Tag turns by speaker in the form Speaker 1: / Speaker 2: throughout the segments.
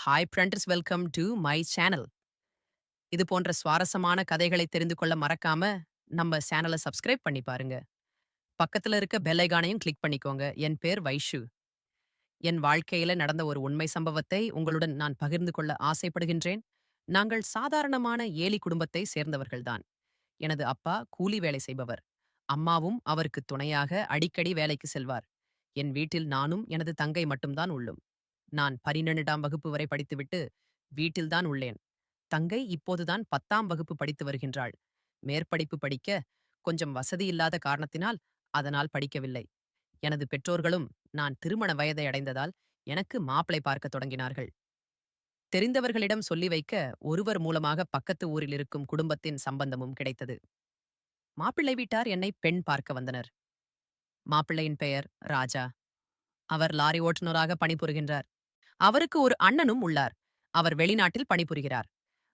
Speaker 1: Hi friends, welcome to my channel. இது போன்ற சுவாரஸ்யமான கதைகளை தெரிந்து கொள்ள மறக்காம நம்ம சேனலை சப்ஸ்கிரைப் பண்ணி பாருங்க. பக்கத்துல இருக்க பெல் ஐகானையும் கிளிக் பண்ணிக்கோங்க. என் பேர் வைஷு. என் வாழ்க்கையில நடந்த ஒரு உண்மை சம்பவத்தை உங்களுடன் நான் பகிர்ந்து கொள்ள ஆசைப்படுகின்றேன். நாங்கள் சாதாரணமான ஏழை குடும்பத்தை சேர்ந்தவர்கள்தான். எனது அப்பா கூலி வேலை செய்பவர். அம்மாவும் அவருக்கு துணையாக அடிக்கடி வேலைக்கு செல்வார். என் வீட்டில் நானும் எனது தங்கை மட்டும்தான் உள்ளோம். நான் 12ஆம் வகுப்பு வரை படித்துவிட்டு வீட்டில்தான் உள்ளேன். தங்கை இப்போதுதான் 10ஆம் வகுப்பு படித்து வருகின்றாள். மேற்படிப்பு படிக்க கொஞ்சம் வசதி இல்லாத காரணத்தினால் அதனால் படிக்கவில்லை. எனது பெற்றோர்களும் நான் திருமண வயதை அடைந்ததால் எனக்கு மாப்பிளை பார்க்க தொடங்கினார்கள். தெரிந்தவர்களிடம் சொல்லி வைக்க ஒருவர் மூலமாக பக்கத்து ஊரில் இருக்கும் குடும்பத்தின் சம்பந்தமும் கிடைத்தது. மாப்பிள்ளை வீட்டார் என்னை பெண் பார்க்க வந்தனர். மாப்பிள்ளையின் பெயர் ராஜா. அவர் லாரி ஓட்டுநராக பணிபுரிகின்றார். அவருக்கு ஒரு அண்ணனும் உள்ளார். அவர் வெளிநாட்டில் பணிபுரிகிறார்.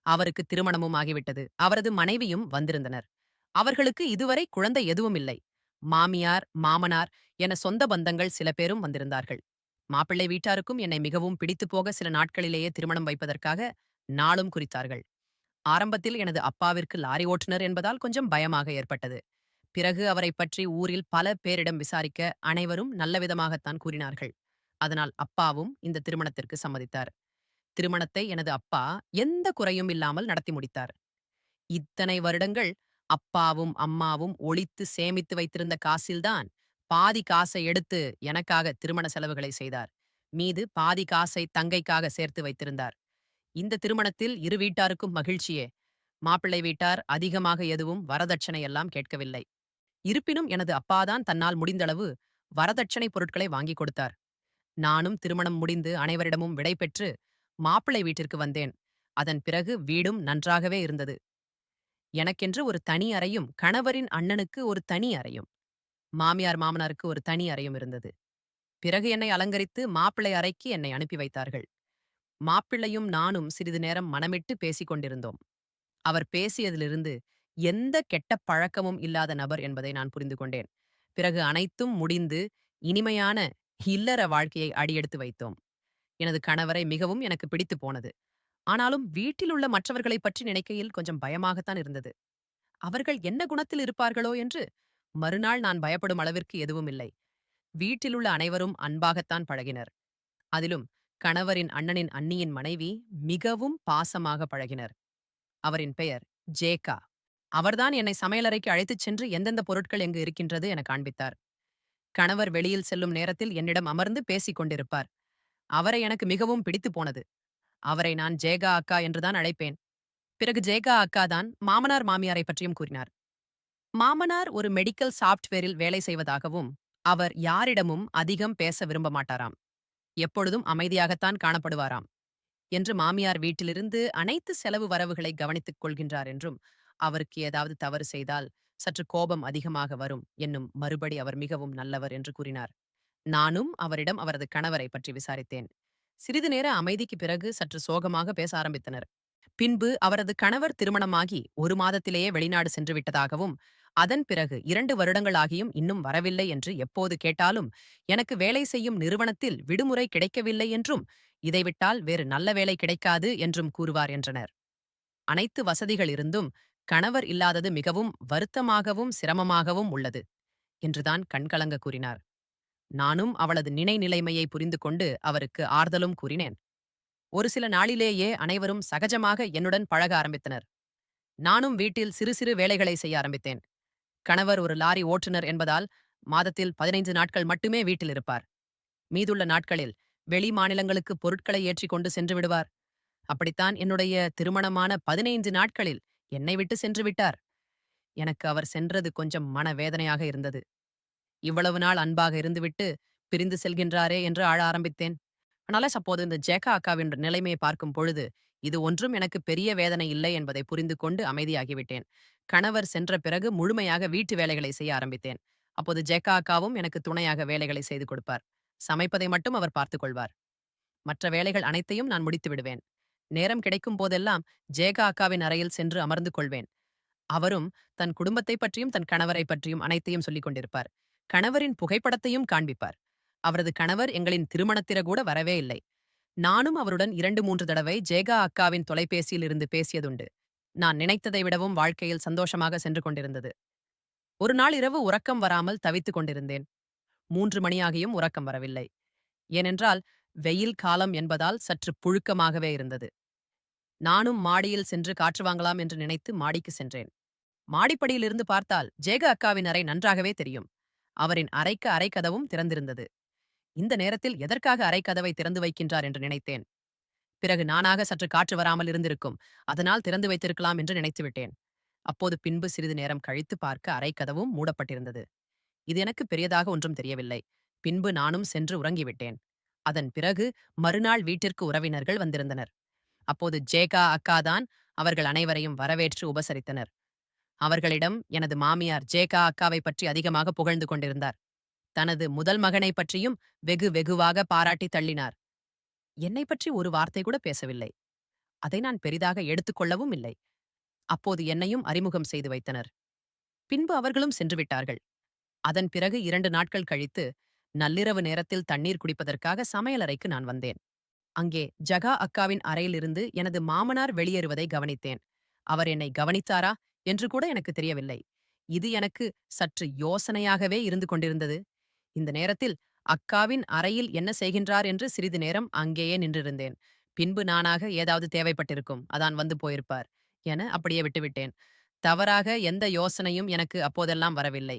Speaker 1: அவருக்கு திருமணமும் ஆகிவிட்டது. அவரது மனைவியும் வந்திருந்தனர். அவர்களுக்கு இதுவரை குழந்தை எதுவும் இல்லை. மாமியார், மாமனார் என சொந்த பந்தங்கள் சில பேரும் வந்திருந்தார்கள். மாப்பிள்ளை வீட்டாருக்கும் என்னை மிகவும் பிடித்து போக சில நாட்களிலேயே திருமணம் வைப்பதற்காக நாளும் குறித்தார்கள். ஆரம்பத்தில் எனது அப்பாவிற்கு லாரி ஓட்டுநர் என்பதால் கொஞ்சம் பயமாக ஏற்பட்டது. பிறகு அவரை பற்றி ஊரில் பல பேரிடம் விசாரிக்க அனைவரும் நல்லவிதமாகத்தான் கூறினார்கள். அதனால் அப்பாவும் இந்த திருமணத்திற்கு சம்மதித்தார். திருமணத்தை எனது அப்பா எந்த குறையும் இல்லாமல் நடத்தி முடித்தார். இத்தனை வருடங்கள் அப்பாவும் அம்மாவும் ஒளித்து சேமித்து வைத்திருந்த காசில்தான் பாதி காசை எடுத்து எனக்காக திருமண செலவுகளை செய்தார். மீது பாதி காசை தங்கைக்காக சேர்த்து வைத்திருந்தார். இந்த திருமணத்தில் இரு வீட்டாருக்கும் மகிழ்ச்சியே. மாப்பிள்ளை வீட்டார் அதிகமாக எதுவும் வரதட்சணை எல்லாம் கேட்கவில்லை. இருப்பினும் எனது அப்பாதான் தன்னால் முடிந்தளவு வரதட்சணை பொருட்களை வாங்கிக் கொடுத்தார். நானும் திருமணம் முடிந்து அனைவரிடமும் விடை பெற்று மாப்பிள்ளை வீட்டிற்கு வந்தேன். அதன் பிறகு வீடும் நன்றாகவே இருந்தது. எனக்கென்று ஒரு தனி அறையும், கணவரின் அண்ணனுக்கு ஒரு தனி அறையும், மாமியார் மாமனாருக்கு ஒரு தனி அறையும் இருந்தது. பிறகு என்னை அலங்கரித்து மாப்பிள்ளை அறைக்கு என்னை அனுப்பி வைத்தார்கள். மாப்பிள்ளையும் நானும் சிறிது நேரம் மனமிட்டு பேசிக் கொண்டிருந்தோம். அவர் பேசியதிலிருந்து எந்த கெட்ட பழக்கமும் இல்லாத நபர் என்பதை நான் புரிந்து கொண்டேன். பிறகு அனைத்தும் முடிந்து இனிமையான இல்லற வாழ்க்கையை அடியெடுத்து வைத்தோம். எனது கணவரை மிகவும் எனக்கு பிடித்து போனது. ஆனாலும் வீட்டில் உள்ள மற்றவர்களைப் பற்றி நினைக்கையில் கொஞ்சம் பயமாகத்தான் இருந்தது. அவர்கள் என்ன குணத்தில் இருப்பார்களோ என்று. மறுநாள் நான் பயப்படும் அளவிற்கு எதுவும் இல்லை. வீட்டிலுள்ள அனைவரும் அன்பாகத்தான் பழகினர். அதிலும் கணவரின் அண்ணனின் அண்ணியின் மனைவி மிகவும் பாசமாக பழகினர். அவரின் பெயர் ஜேகா. அவர்தான் என்னை சமையலறைக்கு அழைத்துச் சென்று எந்தெந்த பொருட்கள் எங்கு இருக்கின்றது என காண்பித்தார். கணவர் வெளியில் செல்லும் நேரத்தில் என்னிடம் அமர்ந்து பேசிக் கொண்டிருப்பார். அவரை எனக்கு மிகவும் பிடித்து போனது. அவரை நான் ஜேகா அக்கா என்றுதான் அழைப்பேன். பிறகு ஜேகா அக்கா தான் மாமனார் மாமியாரை பற்றியும் கூறினார். மாமனார் ஒரு மெடிக்கல் சாப்ட்வேரில் வேலை செய்வதாகவும், அவர் யாரிடமும் அதிகம் பேச விரும்ப மாட்டாராம். எப்பொழுதும் அமைதியாகத்தான் காணப்படுவாராம் என்று, மாமியார் வீட்டிலிருந்து அனைத்து செலவு வரவுகளை கவனித்துக் கொள்கின்றார் என்றும், அவருக்கு ஏதாவது தவறு செய்தால் சற்று கோபம் அதிகமாக வரும் என்னும் மறுபடி அவர் மிகவும் நல்லவர் என்று கூறினார். நானும் அவரிடம் அவரது கணவரை பற்றி விசாரித்தேன். சிறிது நேர அமைதிக்கு பிறகு சற்று சோகமாக பேச ஆரம்பித்தனர். பின்பு அவரது கணவர் திருமணமாகி 1 மாதத்திலேயே வெளிநாடு சென்று விட்டதாகவும், அதன் பிறகு 2 வருடங்கள் ஆகியும் இன்னும் வரவில்லை என்று எப்போது கேட்டாலும் எனக்கு வேலை செய்யும் நிறுவனத்தில் விடுமுறை கிடைக்கவில்லை என்றும், இதை விட்டால் வேறு நல்ல வேலை கிடைக்காது என்றும் கூறுவார் என்றனர். அனைத்து வசதிகள் இருந்தும் கணவர் இல்லாதது மிகவும் வருத்தமாகவும் சிரமமாகவும் உள்ளது என்றுதான் கண்கலங்க கூறினார். நானும் அவளது நிலைமையை புரிந்து கொண்டு அவருக்கு ஆறுதலும் கூறினேன். ஒரு சில நாளிலேயே அனைவரும் சகஜமாக என்னுடன் பழக ஆரம்பித்தனர். நானும் வீட்டில் சிறு சிறு வேலைகளை செய்ய ஆரம்பித்தேன். கணவர் ஒரு லாரி ஓட்டுநர் என்பதால் மாதத்தில் 15 நாட்கள் மட்டுமே வீட்டில் இருப்பார். மீதுள்ள நாட்களில் வெளி மாநிலங்களுக்கு பொருட்களை ஏற்றிக் கொண்டு சென்று விடுவார். அப்படித்தான் என்னுடைய திருமணமான 15 நாட்களில் என்னை விட்டு சென்று விட்டார். எனக்கு அவர் சென்றது கொஞ்சம் மனவேதனையாக இருந்தது. இவ்வளவு நாள் அன்பாக இருந்துவிட்டு பிரிந்து செல்கின்றாரே என்று ஆழ ஆரம்பித்தேன். ஆனால் அப்போது இந்த ஜேகா அக்காவின் நிலைமையை பார்க்கும் பொழுது இது ஒன்றும் எனக்கு பெரிய வேதனை இல்லை என்பதை புரிந்து கொண்டு அமைதியாகிவிட்டேன். கணவர் சென்ற பிறகு முழுமையாக வீட்டு வேலைகளை செய்ய ஆரம்பித்தேன். அப்போது ஜேகா அக்காவும் எனக்கு துணையாக வேலைகளை செய்து கொடுப்பார். சமைப்பதை மட்டும் அவர் பார்த்துக் கொள்வார். மற்ற வேலைகள் அனைத்தையும் நான் முடித்து விடுவேன். நேரம் கிடைக்கும் போதெல்லாம் ஜேகா அக்காவின் அறையில் சென்று அமர்ந்து கொள்வேன். அவரும் தன் குடும்பத்தை பற்றியும் தன் கணவரை பற்றியும் அனைத்தையும் சொல்லிக் கொண்டிருப்பார். கணவரின் புகைப்படத்தையும் காண்பிப்பார். அவரது கணவர் எங்களின் திருமணத்திர கூட வரவே இல்லை. நானும் அவருடன் 2, 3 தடவை ஜேகா அக்காவின் தொலைபேசியில் இருந்து பேசியதுண்டு. நான் நினைத்ததை விடவும் வாழ்க்கையில் சந்தோஷமாக சென்று கொண்டிருந்தது. ஒரு நாள் இரவு உறக்கம் வராமல் தவித்துக் கொண்டிருந்தேன். 3 மணியாகியும் உறக்கம் வரவில்லை. ஏனென்றால் வெயில் காலம் என்பதால் சற்று புழுக்கமாகவே இருந்தது. நானும் மாடியில் சென்று காற்று வாங்கலாம் என்று நினைத்து மாடிக்கு சென்றேன். மாடிப்படியிலிருந்து பார்த்தால் ஜேக அக்காவின் அறை நன்றாகவே தெரியும். அவரின் அறைக்கு அறைக்கதவும் திறந்திருந்தது. இந்த நேரத்தில் எதற்காக அறைக்கதவை திறந்து வைக்கின்றார் என்று நினைத்தேன். பிறகு நானாக சற்று காற்று வராமல் இருந்திருக்கும். அதனால் திறந்து வைத்திருக்கலாம் என்று நினைத்துவிட்டேன். அப்போது பின்பு சிறிது நேரம் கழித்து பார்க்க அறைக்கதவும் மூடப்பட்டிருந்தது. இது எனக்கு பெரியதாக ஒன்றும் தெரியவில்லை. பின்பு நானும் சென்று உறங்கிவிட்டேன். அதன் பிறகு மறுநாள் வீட்டிற்கு உறவினர்கள் வந்திருந்தனர். அப்போது ஜேகா அக்காதான் அவர்கள் அனைவரையும் வரவேற்று உபசரித்தனர். அவர்களிடம் எனது மாமியார் ஜேகா அக்காவை பற்றி அதிகமாக புகழ்ந்து கொண்டிருந்தார். தனது முதல் மகனை பற்றியும் வெகுவாக பாராட்டி தள்ளினார். என்னை பற்றி ஒரு வார்த்தை கூட பேசவில்லை. அதை நான் பெரிதாக எடுத்துக்கொள்ளவும் இல்லை. அப்போது என்னையும் அறிமுகம் செய்து வைத்தனர். பின்பு அவர்களும் சென்று விட்டார்கள். அதன் பிறகு 2 நாட்கள் கழித்து நள்ளிரவு நேரத்தில் தண்ணீர் குடிப்பதற்காக சமையலறைக்கு நான் வந்தேன். அங்கே ஜகா அக்காவின் அறையிலிருந்து எனது மாமனார் வெளியேறுவதை கவனித்தேன். அவர் என்னை கவனித்தாரா என்று கூட எனக்கு தெரியவில்லை. இது எனக்கு சற்று யோசனையாகவே இருந்து கொண்டிருந்தது. இந்த நேரத்தில் அக்காவின் அறையில் என்ன செய்கின்றார் என்று சிறிது நேரம் அங்கேயே நின்றிருந்தேன். பின்பு நானாக ஏதாவது தேவைப்பட்டிருக்கும், அதான் வந்து போயிருப்பார் என அப்படியே விட்டுவிட்டேன். தவறாக எந்த யோசனையும் எனக்கு அப்போதெல்லாம் வரவில்லை.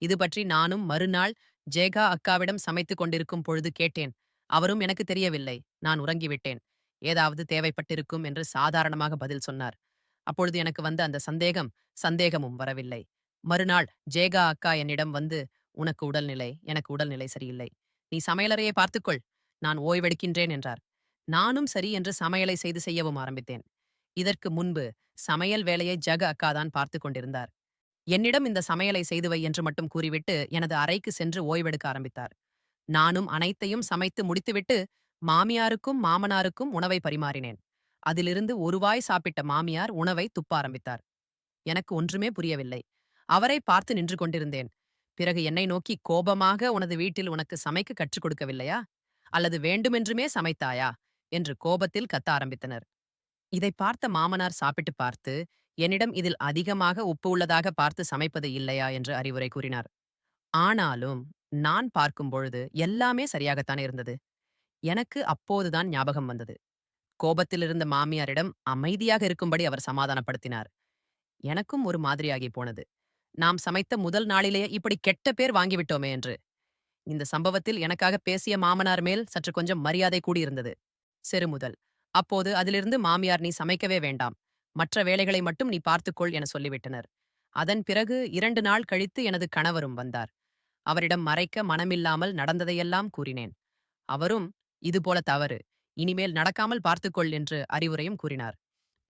Speaker 1: இது பற்றி நானும் மறுநாள் ஜேகா அக்காவிடம் சமைத்துக் கொண்டிருக்கும் பொழுது கேட்டேன். அவரும் எனக்கு தெரியவில்லை, நான் உறங்கிவிட்டேன், ஏதாவது தேவைப்பட்டிருக்கும் என்று சாதாரணமாக பதில் சொன்னார். அப்பொழுது எனக்கு வந்த அந்த சந்தேகமும் வரவில்லை. மறுநாள் ஜேகா அக்கா என்னிடம் வந்து, உனக்கு உடல்நிலை, எனக்கு உடல்நிலை சரியில்லை, நீ சமையலறையை பார்த்துக்கொள், நான் ஓய்வெடுக்கின்றேன் என்றார். நானும் சரி என்று சமையலை செய்யவும் ஆரம்பித்தேன். இதற்கு முன்பு சமையல் வேலையை ஜக அக்காதான் பார்த்து கொண்டிருந்தார். என்னிடம் இந்த சமையலை செய்து வை என்று மட்டும் கூறிவிட்டு எனது அறைக்கு சென்று ஓய்வெடுக்க ஆரம்பித்தார். நானும் அனைத்தையும் சமைத்து முடித்துவிட்டு மாமியாருக்கும் மாமனாருக்கும் உணவை பரிமாறினேன். அதிலிருந்து ஒரு வாய் சாப்பிட்ட மாமியார் உணவை துப்ப ஆரம்பித்தார். எனக்கு ஒன்றுமே புரியவில்லை. அவரை பார்த்து நின்று கொண்டிருந்தேன். பிறகு என்னை நோக்கி கோபமாக, உனது வீட்டில் உனக்கு சமைக்க கற்றுக் கொடுக்கவில்லையா, அல்லது வேண்டுமென்றுமே சமைத்தாயா என்று கோபத்தில் கத்த ஆரம்பித்தனர். இதை பார்த்த மாமனார் சாப்பிட்டு பார்த்து என்னிடம் இதில் அதிகமாக உப்பு உள்ளதாக பார்த்து சமைப்பது இல்லையா என்று அறிவுரை கூறினார். ஆனாலும் நான் பார்க்கும் பொழுது எல்லாமே சரியாகத்தான் இருந்தது. எனக்கு அப்போதுதான் ஞாபகம் வந்தது. கோபத்தில் இருந்த மாமியாரிடம் அமைதியாக இருக்கும்படி அவர் சமாதானப்படுத்தினார். எனக்கும் ஒரு மாதிரியாகி போனது. நாம் சமைத்த முதல் நாளிலேயே இப்படி கெட்ட பேர் வாங்கிவிட்டோமே என்று. இந்த சம்பவத்தில் எனக்காக பேசிய மாமனார் மேல் சற்று கொஞ்சம் மரியாதை கூடியிருந்தது. செருமுதல். அப்போது அதிலிருந்து மாமியார், நீ சமைக்கவே வேண்டாம், மற்ற வேலைகளை மட்டும் நீ பார்த்துக்கொள் என சொல்லிவிட்டனர். அதன் பிறகு 2 நாள் கழித்து எனது கணவரும் வந்தார். அவரிடம் மறைக்க மனமில்லாமல் நடந்ததையெல்லாம் கூறினேன். அவரும் இதுபோல தவறு, இனிமேல் நடக்காமல் பார்த்துக்கொள் என்று அறிவுரையும் கூறினார்.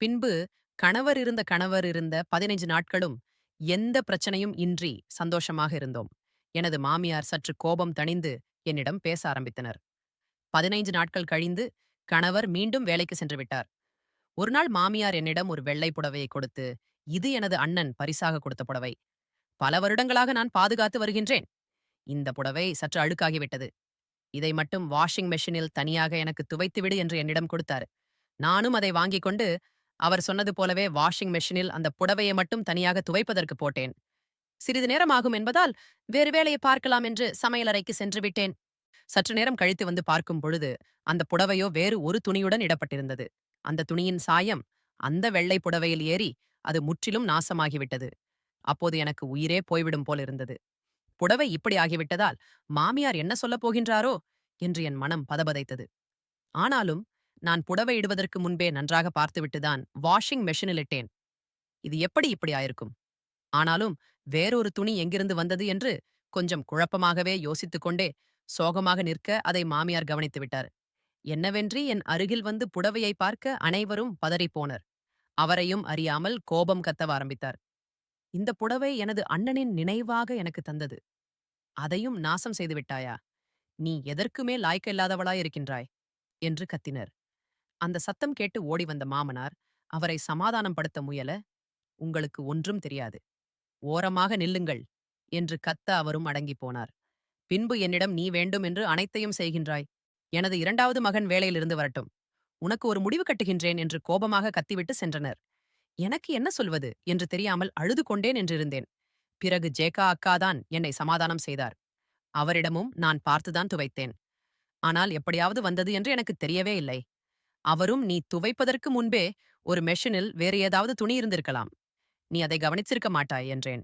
Speaker 1: பின்பு கணவர் இருந்த 15 நாட்களும் எந்த பிரச்சனையும் இன்றி சந்தோஷமாக இருந்தோம். எனது மாமியார் சற்று கோபம் தணிந்து என்னிடம் பேச ஆரம்பித்தனர். 15 நாட்கள் கழிந்து கணவர் மீண்டும் வேலைக்கு சென்று விட்டார். ஒரு நாள் மாமியார் என்னிடம் ஒரு வெள்ளை புடவையை கொடுத்து, இது எனது அண்ணன் பரிசாக கொடுத்த புடவை, பல வருடங்களாக நான் பாதுகாத்து வருகின்றேன். இந்த புடவை சற்று அழுக்காகிவிட்டது. இதை மட்டும் வாஷிங் மெஷினில் தனியாக எனக்கு துவைத்துவிடு என்று என்னிடம் கொடுத்தார். நானும் அதை வாங்கிக் கொண்டு அவர் சொன்னது போலவே வாஷிங் மெஷினில் அந்த புடவையை மட்டும் தனியாக துவைப்பதற்கு போட்டேன். சிறிது நேரம் ஆகும் என்பதால் வேறு வேலையை பார்க்கலாம் என்று சமையலறைக்கு சென்று விட்டேன். சற்று நேரம் கழித்து வந்து பார்க்கும் பொழுது அந்த புடவையோ வேறு ஒரு துணியுடன் இடப்பட்டிருந்தது. அந்த துணியின் சாயம் அந்த வெள்ளை புடவையில் ஏறி அது முற்றிலும் நாசமாகிவிட்டது. அப்போது எனக்கு உயிரே போய்விடும் போல் இருந்தது. புடவை இப்படி ஆகிவிட்டதால் மாமியார் என்ன சொல்லப் போகின்றாரோ என்று என் மனம் பதபதைத்தது. ஆனாலும் நான் புடவை இடுவதற்கு முன்பே நன்றாக பார்த்துவிட்டுதான் வாஷிங் மெஷினில் இட்டேன். இது எப்படி இப்படி ஆயிருக்கும்? ஆனாலும் வேறொரு துணி எங்கிருந்து வந்தது என்று கொஞ்சம் குழப்பமாகவே யோசித்துக் கொண்டே சோகமாக நிற்க அதை மாமியார் கவனித்து விட்டார். என்னவென்றி என் அருகில் வந்து புடவையை பார்க்க அனைவரும் பதறிப்போனர். அவரையும் அறியாமல் கோபம் கத்தவ ஆரம்பித்தார். இந்த புடவை எனது அண்ணனின் நினைவாக எனக்கு தந்தது. அதையும் நாசம் செய்து விட்டாயா? நீ எதற்குமே லாய்க்க இல்லாதவளாய் இருக்கின்றாய் என்று கத்தினர். அந்த சத்தம் கேட்டு ஓடி வந்த மாமனார் அவரை சமாதானம் படுத்த முயல, உங்களுக்கு ஒன்றும் தெரியாது, ஓரமாக நில்லுங்கள் என்று கத்த அவரும் அடங்கி போனார். பின்பு என்னிடம், நீ வேண்டும் என்று அனைத்தையும் செய்கின்றாய், எனது 2வது மகன் வேலையிலிருந்து வரட்டும். உனக்கு ஒரு முடிவு கட்டுகின்றேன் என்று கோபமாக கத்திவிட்டு சென்றனர். எனக்கு என்ன சொல்வது என்று தெரியாமல் அழுது கொண்டே நின்றிருந்தேன். பிறகு ஜேகா அக்காதான் என்னை சமாதானம் செய்தார். அவரிடமும் நான் பார்த்துதான் துவைத்தேன். ஆனால் எப்படியாவது வந்தது என்று எனக்கு தெரியவே இல்லை. அவரும் நீ துவைப்பதற்கு முன்பே ஒரு மெஷினில் வேறு ஏதாவது துணி இருந்திருக்கலாம். நீ அதை கவனிச்சிருக்க மாட்டாய் என்றேன்.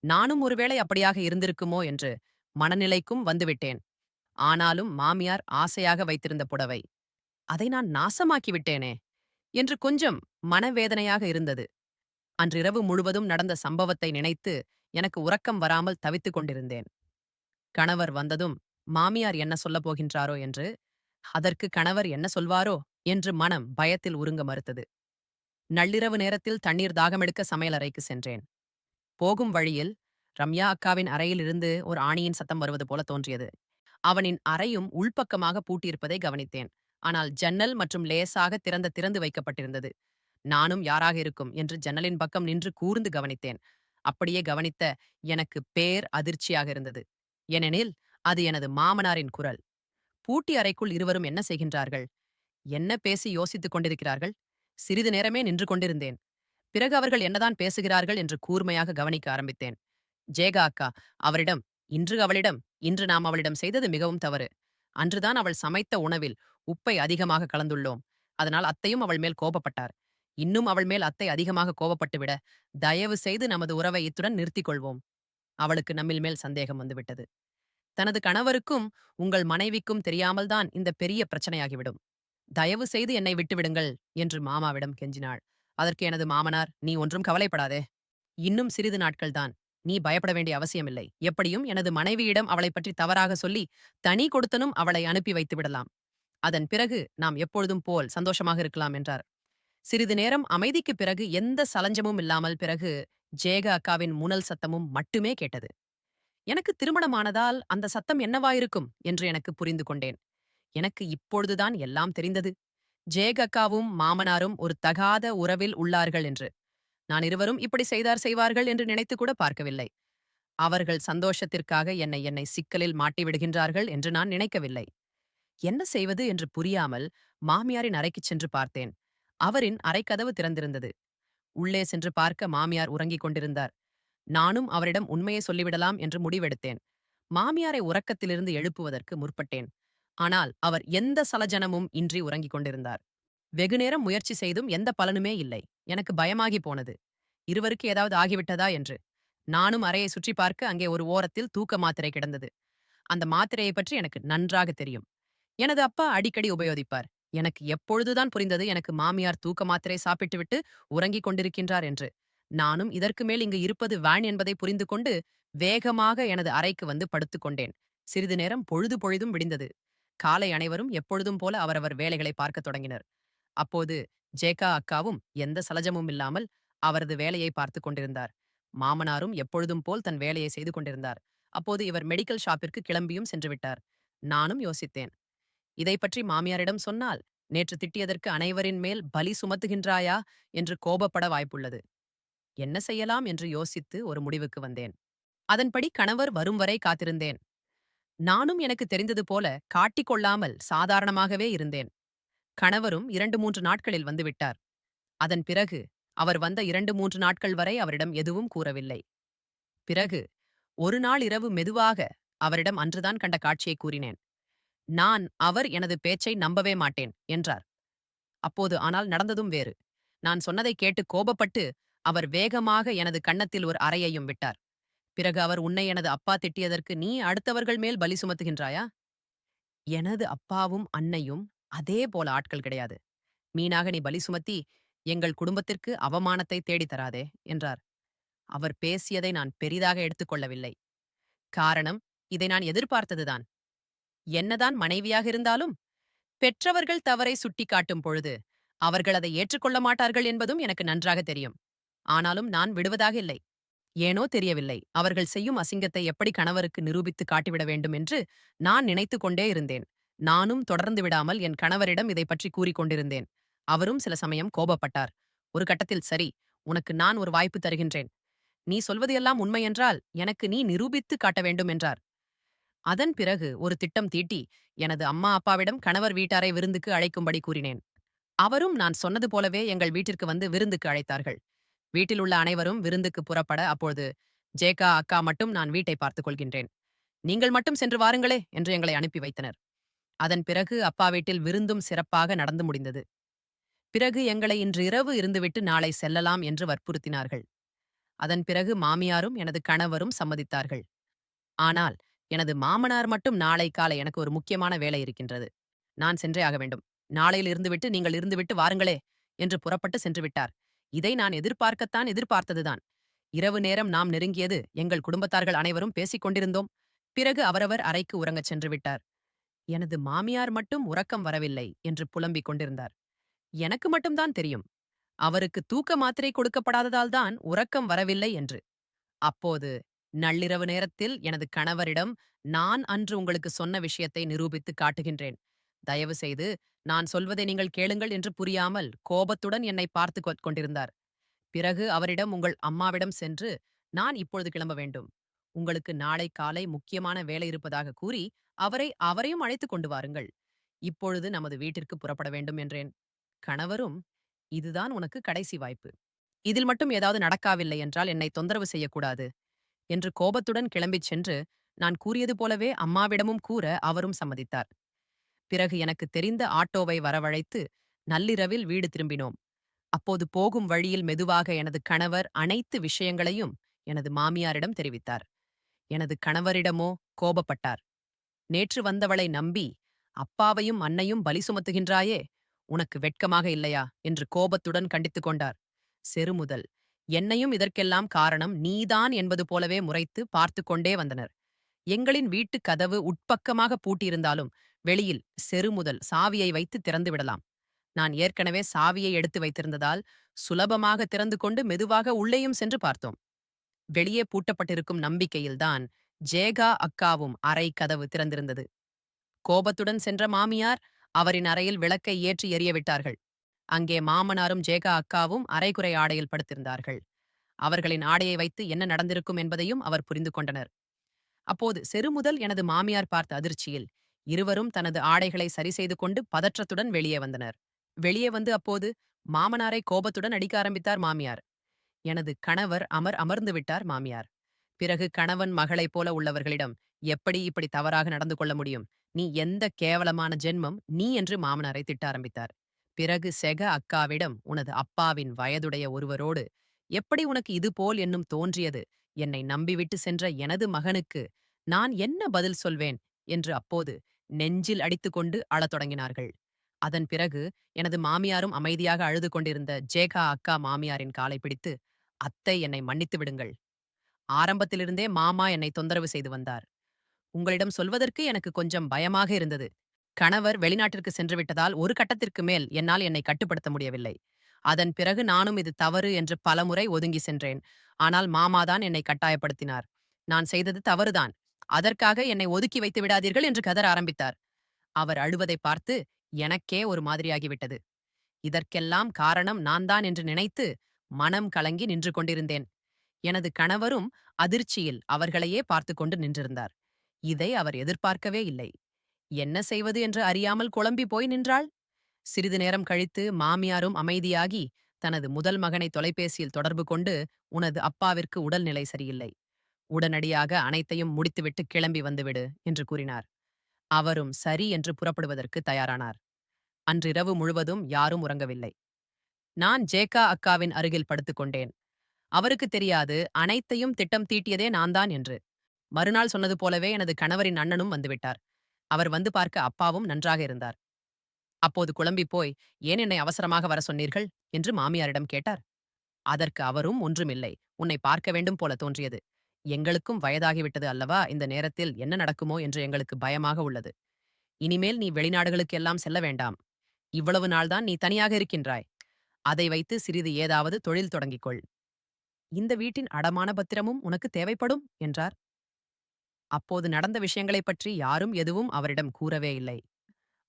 Speaker 1: நானும் ஒருவேளை அப்படியாக இருந்திருக்குமோ என்று மனநிலைக்கும் வந்துவிட்டேன். ஆனாலும் மாமியார் ஆசையாக வைத்திருந்த புடவை. அதை நான் நாசமாக்கி விட்டேனே என்று கொஞ்சம் மனவேதனையாக இருந்தது. அன்றிரவு முழுவதும் நடந்த சம்பவத்தை நினைத்து எனக்கு உறக்கம் வராமல் தவித்துக் கொண்டிருந்தேன். கணவர் வந்ததும் மாமியார் என்ன சொல்லப் போகின்றாரோ என்று, அதற்கு கணவர் என்ன சொல்வாரோ என்று மனம் பயத்தில் உருங்க மறுத்தது. நள்ளிரவு நேரத்தில் தண்ணீர் தாகமெடுக்க சமையலறைக்கு சென்றேன். போகும் வழியில் ரம்யா அக்காவின் அறையிலிருந்து ஒரு ஆணியின் சத்தம் வருவது போல தோன்றியது. அவனின் அறையும் உள்பக்கமாக பூட்டியிருப்பதை கவனித்தேன். ஆனால் ஜன்னல் மற்றும் லேசாக திறந்து வைக்கப்பட்டிருந்தது. நானும் யாராக இருக்கும் என்று ஜன்னலின் பக்கம் நின்று கூர்ந்து கவனித்தேன். அப்படியே கவனித்த எனக்கு பேர் அதிர்ச்சியாக இருந்தது. ஏனெனில் அது எனது மாமனாரின் குரல். பூட்டி அறைக்குள் இருவரும் என்ன செய்கின்றார்கள்? என்ன பேசி யோசித்துக் கொண்டிருக்கிறார்கள்? சிறிது நேரமே நின்று கொண்டிருந்தேன். பிறகு அவர்கள் என்னதான் பேசுகிறார்கள் என்று கூர்மையாக கவனிக்க ஆரம்பித்தேன். ஜேகா அக்கா அவரிடம் இன்று நாம் அவளிடம் செய்தது மிகவும் தவறு. அன்றுதான் அவள் சமைத்த உணவில் உப்பை அதிகமாக கலந்துள்ளோம். அதனால் அத்தையும் அவள் மேல் கோபப்பட்டார். இன்னும் அவள் மேல் அத்தை அதிகமாக கோபப்பட்டு விட தயவு செய்து நமது உறவை இத்துடன் நிறுத்திக் கொள்வோம். அவளுக்கு நம்மில் மேல் சந்தேகம் வந்துவிட்டது. தனது கணவருக்கும் உங்கள் மனைவிக்கும் தெரியாமல்தான் இந்த பெரிய பிரச்சனையாகிவிடும். தயவு செய்து என்னை விட்டுவிடுங்கள் என்று மாமாவிடம் கெஞ்சினாள். அதற்கு எனது மாமனார், நீ ஒன்றும் கவலைப்படாதே. இன்னும் சிறிது நாட்கள்தான். நீ பயப்பட வேண்டிய அவசியமில்லை. எப்படியும் எனது மனைவியிடம் அவளைப் பற்றி தவறாக சொல்லி தனி கொடுத்தனும் அவளை அனுப்பி வைத்து விடலாம். அதன் பிறகு நாம் எப்பொழுதும் போல் சந்தோஷமாக இருக்கலாம் என்றார். சிறிது நேரம் அமைதிக்குப் பிறகு எந்த சலஞ்சமும் இல்லாமல் பிறகு ஜேக அக்காவின் முனல் சத்தமும் மட்டுமே கேட்டது. எனக்கு திருமணமானதால் அந்த சத்தம் என்னவாயிருக்கும் என்று எனக்கு புரிந்து கொண்டேன். எனக்கு இப்பொழுதுதான் எல்லாம் தெரிந்தது. ஜேக அக்காவும் மாமனாரும் ஒரு தகாத உறவில் உள்ளார்கள் என்று. நான் இருவரும் இப்படி செய்வார்கள் என்று நினைத்து கூட பார்க்கவில்லை. அவர்கள் சந்தோஷத்திற்காக என்னை சிக்கலில் மாட்டிவிடுகின்றார்கள் என்று நான் நினைக்கவில்லை. என்ன செய்வது என்று புரியாமல் மாமியாரின் அறைக்குச் சென்று பார்த்தேன். அவரின் அறைக்கதவு திறந்திருந்தது. உள்ளே சென்று பார்க்க மாமியார் உறங்கிக் கொண்டிருந்தார். நானும் அவரிடம் உண்மையை சொல்லிவிடலாம் என்று முடிவெடுத்தேன். மாமியாரை உறக்கத்திலிருந்து எழுப்புவதற்கு முற்பட்டேன். ஆனால் அவர் எந்த சலஜனமும் இன்றி உறங்கிக் கொண்டிருந்தார். வெகுநேரம் முயற்சி செய்தும் எந்த பலனுமே இல்லை. எனக்கு பயமாகி போனது. இருவருக்கு ஏதாவது ஆகிவிட்டதா என்று. நானும் அறையை சுற்றி பார்க்க அங்கே ஒரு ஓரத்தில் தூக்க மாத்திரை கிடந்தது. அந்த மாத்திரையை பற்றி எனக்கு நன்றாக தெரியும். எனது அப்பா அடிக்கடி உபயோகிப்பார். எனக்கு எப்பொழுதுதான் புரிந்தது எனக்கு மாமியார் தூக்க மாத்திரை சாப்பிட்டுவிட்டு உறங்கிக் கொண்டிருக்கின்றார் என்று. நானும் இதற்கு மேல் இங்கு இருப்பது வேன் என்பதை புரிந்து கொண்டு வேகமாக எனது அறைக்கு வந்து படுத்துக் கொண்டேன். சிறிது நேரம் பொழுதும் விடிந்தது. காலை அனைவரும் எப்பொழுதும் போல அவரவர் வேலைகளை பார்க்கத் தொடங்கினர். அப்போது ஜேகா அக்காவும் எந்த சலஜமும் இல்லாமல் அவரது வேலையை பார்த்துக் கொண்டிருந்தார். மாமனாரும் எப்பொழுதும் போல் தன் வேலையை செய்து கொண்டிருந்தார். அப்போது இவர் மெடிக்கல் ஷாப்பிற்கு கிளம்பியும் சென்று விட்டார். நானும் யோசித்தேன். இதை பற்றி மாமியாரிடம் சொன்னால் நேற்று திட்டியதற்கு அனைவரின் மேல் பலி சுமத்துகின்றாயா என்று கோபப்பட வாய்ப்புள்ளது. என்ன செய்யலாம் என்று யோசித்து ஒரு முடிவுக்கு வந்தேன். அதன்படி கணவர் வரும் வரை காத்திருந்தேன். நானும் எனக்கு தெரிந்தது போல காட்டிக்கொள்ளாமல் சாதாரணமாகவே இருந்தேன். கணவரும் 2-3 நாட்களில் வந்துவிட்டார். அதன் பிறகு அவர் வந்த 2-3 நாட்கள் வரை அவரிடம் எதுவும் கூறவில்லை. பிறகு ஒரு நாள் இரவு மெதுவாக அவரிடம் அன்றுதான் கண்ட காட்சியை கூறினேன். அவர் எனது பேச்சை நம்பவே மாட்டேன் என்றார். அப்போது ஆனால் நடந்ததும் வேறு. நான் சொன்னதை கேட்டு கோபப்பட்டு அவர் வேகமாக எனது கன்னத்தில் ஒரு அறையையும் விட்டார். பிறகு அவர், உன்னை எனது அப்பா திட்டியதற்கு நீ அடுத்தவர்கள் மேல் பலி சுமத்துகின்றாயா? எனது அப்பாவும் அன்னையும் அதே போல ஆட்கள் கிடையாது. மீனாக நீ பலி சுமத்தி எங்கள் குடும்பத்திற்கு அவமானத்தை தேடித் தராதே என்றார். அவர் பேசியதை நான் பெரிதாக எடுத்துக்கொள்ளவில்லை. காரணம், இதை நான் எதிர்பார்த்ததுதான். என்னதான் மனைவியாக இருந்தாலும் பெற்றவர்கள் தவறை சுட்டிக்காட்டும் பொழுது அவர்கள் அதை ஏற்றுக்கொள்ள மாட்டார்கள் என்பதும் எனக்கு நன்றாக தெரியும். ஆனாலும் நான் விடுவதாக இல்லை. ஏனோ தெரியவில்லை, அவர்கள் செய்யும் அசிங்கத்தை எப்படி கணவருக்கு நிரூபித்து காட்டிவிட வேண்டும் என்று நான் நினைத்துக் கொண்டே இருந்தேன். நானும் தொடர்ந்து விடாமல் என் கணவரிடம் இதை பற்றி கூறிக்கொண்டிருந்தேன். அவரும் சில சமயம் கோபப்பட்டார். ஒரு கட்டத்தில், சரி, உனக்கு நான் ஒரு வாய்ப்பு தருகின்றேன். நீ சொல்வது எல்லாம் உண்மையென்றால் எனக்கு நீ நிரூபித்து காட்ட வேண்டும் என்றார். அதன் பிறகு ஒரு திட்டம் தீட்டி எனது அம்மா அப்பாவிடம் கணவர் வீட்டாரை விருந்துக்கு அழைக்கும்படி கூறினேன். அவரும் நான் சொன்னது போலவே எங்கள் வீட்டிற்கு வந்து விருந்துக்கு அழைத்தார்கள். வீட்டில் உள்ள அனைவரும் விருந்துக்கு புறப்பட அப்பொழுது ஜேகா அக்கா மட்டும் நான் வீட்டை பார்த்துக் கொள்கின்றேன். நீங்கள் மட்டும் சென்று வாருங்களே என்று எங்களை அனுப்பி வைத்தனர். அதன் பிறகு அப்பா வீட்டில் விருந்தும் சிறப்பாக நடந்து முடிந்தது. பிறகு எங்களை இன்று இரவு இருந்துவிட்டு நாளை செல்லலாம் என்று வற்புறுத்தினார்கள். அதன் பிறகு மாமியாரும் எனது கணவரும் சம்மதித்தார்கள். ஆனால் எனது மாமனார் மட்டும் நாளை காலை எனக்கு ஒரு முக்கியமான வேலை இருக்கின்றது. நான் சென்றே ஆக வேண்டும். நாளையில் இருந்துவிட்டு நீங்கள் இருந்துவிட்டு வாருங்களே என்று புறப்பட்டு சென்று விட்டார். இதை நான் எதிர்பார்க்கத்தான் எதிர்பார்த்ததுதான். இரவு நேரம் நாம் நெருங்கியது. எங்கள் குடும்பத்தார்கள் அனைவரும் பேசிக் கொண்டிருந்தோம். பிறகு அவரவர் அறைக்கு உறங்கச் சென்று விட்டார். எனது மாமியார் மட்டும் உறக்கம் வரவில்லை என்று புலம்பிக் கொண்டிருந்தார். எனக்கு மட்டும்தான் தெரியும். அவருக்கு தூக்க மாத்திரை கொடுக்கப்படாததால் தான் உறக்கம் வரவில்லை என்று. அப்போது நள்ளிரவு நேரத்தில் எனது கணவரிடம் நான் அன்று உங்களுக்கு சொன்ன விஷயத்தை நிரூபித்து காட்டுகின்றேன். தயவு செய்து நான் சொல்வதை நீங்கள் கேளுங்கள் என்று புரியாமல் கோபத்துடன் என்னை பார்த்து கொண்டிருந்தார். பிறகு அவரிடம் உங்கள் அம்மாவிடம் சென்று நான் இப்பொழுது கிளம்ப வேண்டும். உங்களுக்கு நாளை காலை முக்கியமான வேலை இருப்பதாக கூறி அவரையும் அழைத்துக் கொண்டு வாருங்கள். இப்பொழுது நமது வீட்டிற்கு புறப்பட வேண்டும் என்றேன். கணவரும் இதுதான் உனக்கு கடைசி வாய்ப்பு. இதில் மட்டும் ஏதாவது நடக்காவில்லை என்றால் என்னை தொந்தரவு செய்யக்கூடாது என்று கோபத்துடன் கிளம்பிச் சென்று நான் கூறியது போலவே அம்மாவிடமும் கூற அவரும் சம்மதித்தார். பிறகு எனக்கு தெரிந்த ஆட்டோவை வரவழைத்து நள்ளிரவில் வீடு திரும்பினோம். அப்போது போகும் வழியில் மெதுவாக எனது கணவர் அனைத்து விஷயங்களையும் எனது மாமியாரிடம் தெரிவித்தார். எனது கணவரிடமோ கோபப்பட்டார். நேற்று வந்தவளை நம்பி அப்பாவையும் அன்னையும் பலி சுமத்துகின்றாயே, உனக்கு வெட்கமாக இல்லையா என்று கோபத்துடன் கண்டித்துக் கொண்டார். செருமுதல் என்னையும் இதற்கெல்லாம் காரணம் நீதான் என்பது போலவே முறைத்து பார்த்து கொண்டே வந்தனர். எங்களின் வீட்டு கதவு உட்பக்கமாக பூட்டியிருந்தாலும் வெளியில் செருமுதல் சாவியை வைத்து திறந்து விடலாம். நான் ஏற்கனவே சாவியை எடுத்து வைத்திருந்ததால் சுலபமாக திறந்து கொண்டு மெதுவாக உள்ளேயும் சென்று பார்த்தோம். வெளியே பூட்டப்பட்டிருக்கும் நம்பிக்கையில்தான் ஜேகா அக்காவும் அறை கதவு திறந்திருந்தது. கோபத்துடன் சென்ற மாமியார் அவரின் அறையில் விளக்கை ஏற்றி எரியவிட்டார்கள். அங்கே மாமனாரும் ஜேகா அக்காவும் அரைகுறை ஆடையில் படுத்திருந்தார்கள். அவர்களின் ஆடையை வைத்து என்ன நடந்திருக்கும் என்பதையும் அவர் புரிந்து கொண்டனர். அப்போது செருமுதல் எனது மாமியார் பார்த்த அதிர்ச்சியில் இருவரும் தனது ஆடைகளை சரி செய்து கொண்டு பதற்றத்துடன் வெளியே வந்தனர். வெளியே வந்து அப்போது மாமனாரை கோபத்துடன் அடிக்க ஆரம்பித்தார் மாமியார். எனது கணவர் அமர்ந்து விட்டார் மாமியார். பிறகு கணவன் மகளைப் போல உள்ளவர்களிடம் எப்படி இப்படி தவறாக நடந்து கொள்ள முடியும்? நீ எந்த கேவலமான ஜென்மம் நீ என்று மாமனாரை திட்ட ஆரம்பித்தார். பிறகு செக அக்காவிடம் உனது அப்பாவின் வயதுடைய ஒருவரோடு எப்படி உனக்கு இது போல் என்னும் தோன்றியது? என்னை நம்பிவிட்டு சென்ற எனது மகனுக்கு நான் என்ன பதில் சொல்வேன் என்று அப்போது நெஞ்சில் அடித்துக்கொண்டு அழத் தொடங்கினார்கள். அதன் பிறகு எனது மாமியாரும் அமைதியாக அழுது கொண்டிருந்த ஜேகா அக்கா மாமியாரின் காலை பிடித்து அத்தை என்னை மன்னித்து விடுங்கள். ஆரம்பத்திலிருந்தே மாமா என்னை தொந்தரவு செய்து வந்தார். உங்களிடம் சொல்வதற்கு எனக்கு கொஞ்சம் பயமாக இருந்தது. கணவர் வெளிநாட்டிற்கு சென்று விட்டதால் ஒரு கட்டத்திற்கு மேல் என்னால் என்னை கட்டுப்படுத்த முடியவில்லை. அதன் பிறகு நானும் இது தவறு என்று பலமுறை ஒதுங்கி சென்றேன். ஆனால் மாமாதான் என்னை கட்டாயப்படுத்தினார். நான் செய்தது தவறுதான். அதற்காக என்னை ஒதுக்கி வைத்து விடாதீர்கள் என்று கதற ஆரம்பித்தார். அவர் அழுவதை பார்த்து எனக்கே ஒரு மாதிரியாகிவிட்டது. இதற்கெல்லாம் காரணம் நான் தான் என்று நினைத்து மனம் கலங்கி நின்று கொண்டிருந்தேன். எனது கணவரும் அதிர்ச்சியில் அவர்களையே பார்த்து கொண்டு நின்றிருந்தார். இதை அவர் எதிர்பார்க்கவே இல்லை. என்ன செய்வது என்று அறியாமல் குழம்பி போய் நின்றாள். சிறிது நேரம் கழித்து மாமியாரும் அமைதியாகி தனது முதல் மகனை தொலைபேசியில் தொடர்பு கொண்டு உனது அப்பாவிற்கு உடல்நிலை சரியில்லை. உடனடியாக அனைத்தையும் முடித்துவிட்டு கிளம்பி வந்துவிடு என்று கூறினார். அவரும் சரி என்று புறப்படுவதற்கு தயாரானார். அன்றிரவு முழுவதும் யாரும் உறங்கவில்லை. நான் ஜேகா அக்காவின் அருகில் படுத்துக்கொண்டேன். அவருக்கு தெரியாது அனைத்தையும் திட்டம் தீட்டியதே நான்தான் என்று. மறுநாள் சொன்னது போலவே எனது கணவரின் அண்ணனும் வந்துவிட்டார். அவர் வந்து பார்க்க அப்பாவும் நன்றாக இருந்தார். அப்போது குழம்பி போய் ஏன் என்னை அவசரமாக வர சொன்னீர்கள் என்று மாமியாரிடம் கேட்டார். அதற்கு அவரும் ஒன்றுமில்லை, உன்னை பார்க்க வேண்டும் போல தோன்றியது. எங்களுக்கும் வயதாகிவிட்டது அல்லவா, இந்த நேரத்தில் என்ன நடக்குமோ என்று எங்களுக்கு பயமாக உள்ளது. இனிமேல் நீ வெளிநாடுகளுக்கு எல்லாம் செல்ல வேண்டாம். இவ்வளவு நாள்தான் நீ தனியாக இருக்கின்றாய். அதை வைத்து சிறிது ஏதாவது தொழில் தொடங்கிக் கொள். இந்த வீட்டின் அடமான பத்திரமும் உனக்கு தேவைப்படும் என்றார். அப்போது நடந்த விஷயங்களைப் பற்றி யாரும் எதுவும் அவரிடம் கூறவே இல்லை.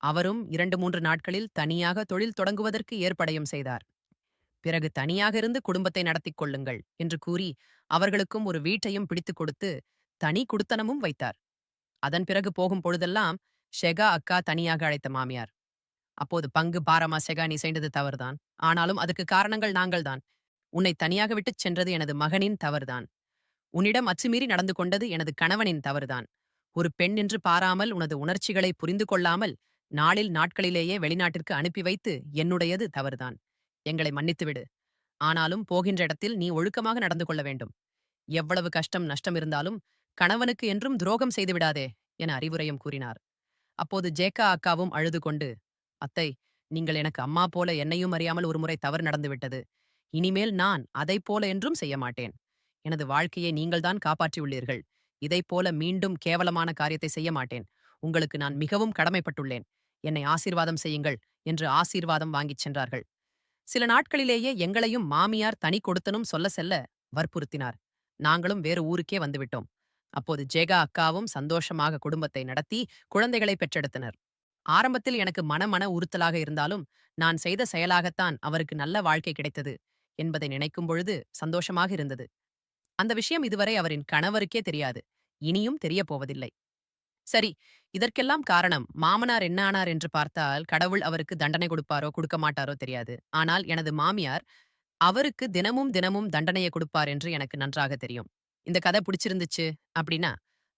Speaker 1: அவரும் 2-3 நாட்களில் தனியாக தொழில் தொடங்குவதற்கு ஏற்படையும் செய்தார். பிறகு தனியாக இருந்து குடும்பத்தை நடத்திக் கொள்ளுங்கள் என்று கூறி அவர்களுக்கும் ஒரு வீட்டையும் பிடித்துக் கொடுத்து தனி குடுத்தனமும் வைத்தார். அதன் பிறகு போகும் பொழுதெல்லாம் ஷெகா அக்கா தனியாக அழைத்த மாமியார். அப்போது பங்கு பாரமா ஷெகா நீ செய்தது தவறுதான். ஆனாலும் அதுக்கு காரணங்கள் நாங்கள்தான். உன்னை தனியாக விட்டுச் சென்றது எனது மகனின் தவறுதான். உன்னிடம் அத்துமீறி நடந்து கொண்டது எனது கணவனின் தவறுதான். ஒரு பெண் என்று பாராமல் உனது உணர்ச்சிகளை புரிந்து கொள்ளாமல் நாட்களிலேயே வெளிநாட்டிற்கு அனுப்பி வைத்து என்னுடையது தவறுதான். எங்களை மன்னித்துவிடு. ஆனாலும் போகின்ற இடத்தில் நீ ஒழுக்கமாக நடந்து கொள்ள வேண்டும். எவ்வளவு கஷ்டம் நஷ்டம் இருந்தாலும் கணவனுக்கு என்றும் துரோகம் செய்து விடாதே என அறிவுரையும் கூறினார். அப்போது ஜேக்கா அக்காவும் அழுது கொண்டு, அத்தை, நீங்கள் எனக்கு அம்மா போல என்னையும் அறியாமல் ஒருமுறை தவறு நடந்துவிட்டது. இனிமேல் நான் அதைப் போல என்றும் செய்ய மாட்டேன். எனது வாழ்க்கையை நீங்கள்தான் காப்பாற்றியுள்ளீர்கள். இதைப் போல மீண்டும் கேவலமான காரியத்தை செய்ய மாட்டேன். உங்களுக்கு நான் மிகவும் கடமைப்பட்டுள்ளேன். என்னை ஆசீர்வாதம் செய்யுங்கள் என்று ஆசீர்வாதம் வாங்கிச் சென்றார்கள். சில நாட்களிலேயே எங்களையும் மாமியார் தனி கொடுத்தனும் சொல்ல செல்ல வற்புறுத்தினார். நாங்களும் வேறு ஊருக்கே வந்துவிட்டோம். அப்போது ஜேகா அக்காவும் சந்தோஷமாக குடும்பத்தை நடத்தி குழந்தைகளை பெற்றெடுத்தனர். ஆரம்பத்தில் எனக்கு மன உறுத்தலாக இருந்தாலும் நான் செய்த செயலாகத்தான் அவருக்கு நல்ல வாழ்க்கை கிடைத்தது என்பதை நினைக்கும் பொழுது சந்தோஷமாக இருந்தது. அந்த விஷயம் இதுவரை அவரின் கணவருக்கே தெரியாது. இனியும் தெரியப் போவதில்லை. சரி, இதற்கெல்லாம் காரணம் மாமனார் என்ன ஆனார் என்று பார்த்தால் கடவுள் அவருக்கு தண்டனை கொடுப்பாரோ கொடுக்க மாட்டாரோ தெரியாது. ஆனால் எனது மாமியார் அவருக்கு தினமும் தினமும் தண்டனையை கொடுப்பார் என்று எனக்கு நன்றாக தெரியும். இந்த கதை பிடிச்சிருந்துச்சு அப்படின்னா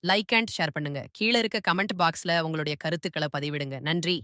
Speaker 1: லைக் அண்ட் ஷேர் பண்ணுங்க. கீழ இருக்க கமெண்ட் பாக்ஸ்ல உங்களுடைய கருத்துக்களை பதிவிடுங்க. நன்றி.